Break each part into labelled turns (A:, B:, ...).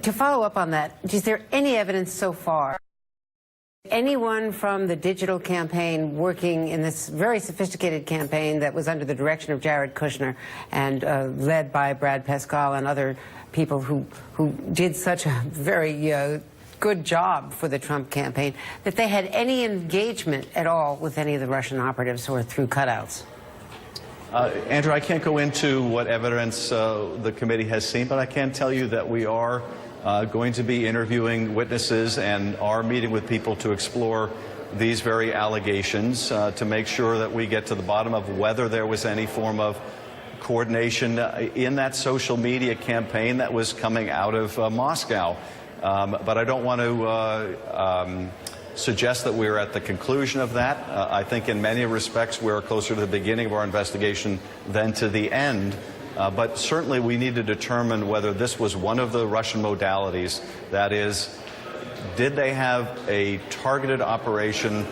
A: To follow up on that, is there any evidence so far? Anyone from the digital campaign working in this very sophisticated campaign that was under the direction of Jared Kushner and led by Brad Pascal and other people who did such a very good job for the Trump campaign, that they had any engagement at all with any of the Russian operatives or through cutouts?
B: Andrew, I can't go into what evidence the committee has seen, but I can tell you that we are going to be interviewing witnesses and are meeting with people to explore these very allegations to make sure that we get to the bottom of whether there was any form of coordination in that social media campaign that was coming out of Moscow. But I don't want to suggest that we're at the conclusion of that. I think in many respects we're closer to the beginning of our investigation than to the end. But certainly we need to determine whether this was one of the Russian modalities. That is, did they have a targeted operation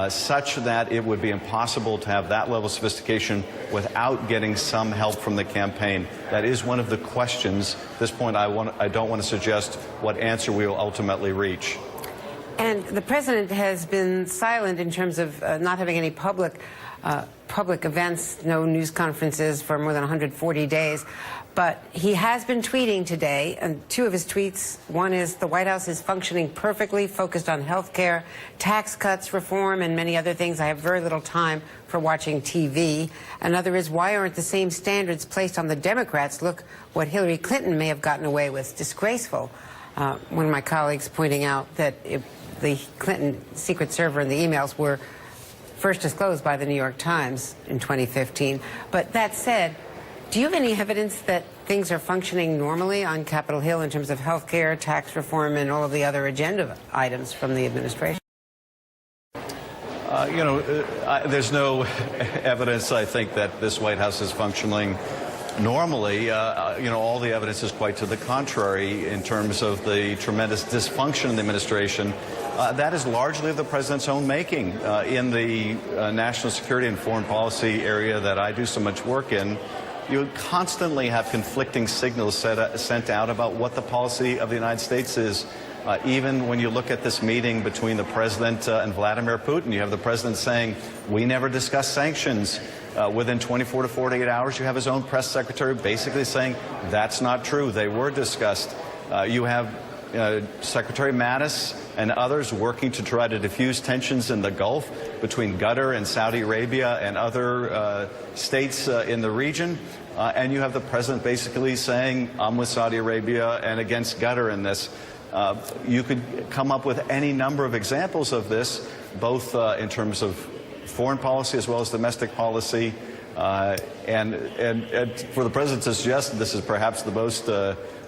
B: such that it would be impossible to have that level of sophistication without getting some help from the campaign? That is one of the questions. At this point, I don't want to suggest what answer we will ultimately reach.
A: And the president has been silent in terms of not having any public events, no news conferences for more than 140 days. But he has been tweeting today, and two of his tweets, one is the White House is functioning perfectly, focused on health care, tax cuts, reform, and many other things. I have very little time for watching TV. Another is, why aren't the same standards placed on the Democrats? Look what Hillary Clinton may have gotten away with. Disgraceful. One of my colleagues pointing out that the Clinton secret server and the emails were first disclosed by the New York Times in 2015. But that said, do you have any evidence that things are functioning normally on Capitol Hill in terms of health care, tax reform, and all of the other agenda items from the administration?
B: There's no evidence, I think, that this White House is functioning normally. All the evidence is quite to the contrary in terms of the tremendous dysfunction in the administration. That is largely of the president's own making. In the national security and foreign policy area that I do so much work in, you constantly have conflicting signals sent out about what the policy of the United States is. Even when you look at this meeting between the president and Vladimir Putin, you have the president saying, we never discuss sanctions. Within 24 to 48 hours, you have his own press secretary basically saying that's not true. They were discussed. You have Secretary Mattis and others working to try to diffuse tensions in the Gulf between Qatar and Saudi Arabia and other states in the region. And you have the president basically saying, I'm with Saudi Arabia and against Qatar in this. You could come up with any number of examples of this, both in terms of foreign policy as well as domestic policy. And for the president to suggest this is perhaps the most,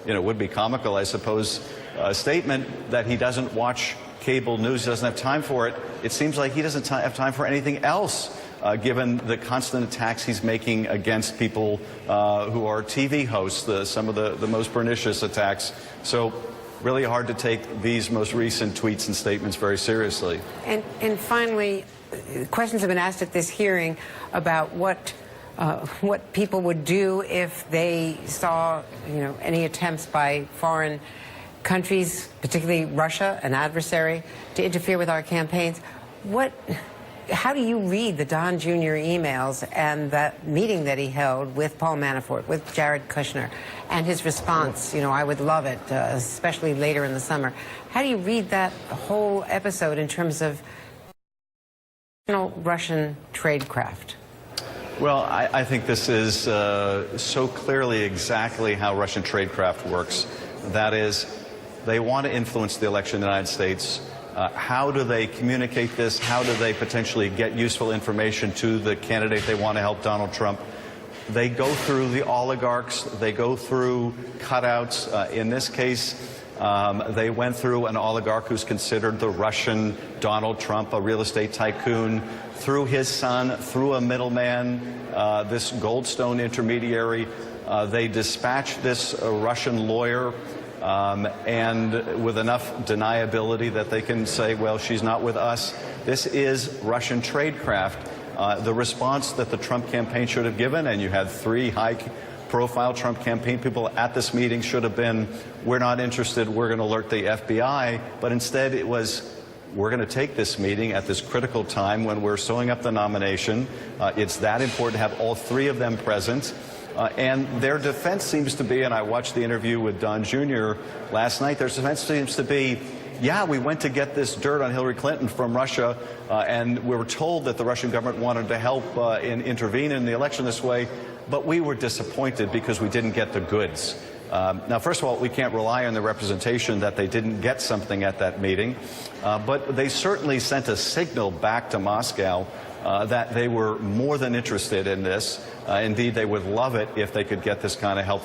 B: would be comical, I suppose, statement that he doesn't watch cable news, doesn't have time for it. It seems like he doesn't have time for anything else, given the constant attacks he's making against people who are TV hosts, some of the most pernicious attacks. So really hard to take these most recent tweets and statements very seriously.
A: And finally, questions have been asked at this hearing about what people would do if they saw, any attempts by foreign countries, particularly Russia, an adversary, to interfere with our campaigns. How do you read the Don Jr. emails and that meeting that he held with Paul Manafort, with Jared Kushner, and his response, I would love it, especially later in the summer. How do you read that whole episode in terms of Russian tradecraft?
B: Well, I think this is so clearly exactly how Russian tradecraft works. That is, they want to influence the election in the United States. How do they communicate this? How do they potentially get useful information to the candidate they want to help, Donald Trump? They go through the oligarchs. They go through cutouts. In this case, they went through an oligarch who's considered the Russian Donald Trump, a real estate tycoon, through his son, through a middleman, this Goldstone intermediary. They dispatched this Russian lawyer and with enough deniability that they can say, well, she's not with us. This is Russian tradecraft. The response that the Trump campaign should have given, and you had three high high-profile Trump campaign people at this meeting should have been, we're not interested, we're going to alert the FBI. But instead it was, we're going to take this meeting at this critical time when we're sewing up the nomination. It's that important to have all three of them present. And their defense seems to be, and I watched the interview with Don Jr. last night, their defense seems to be, yeah, we went to get this dirt on Hillary Clinton from Russia, and we were told that the Russian government wanted to help intervene in the election this way, but we were disappointed because we didn't get the goods. Now, first of all, we can't rely on the representation that they didn't get something at that meeting, but they certainly sent a signal back to Moscow that they were more than interested in this. Indeed, they would love it if they could get this kind of help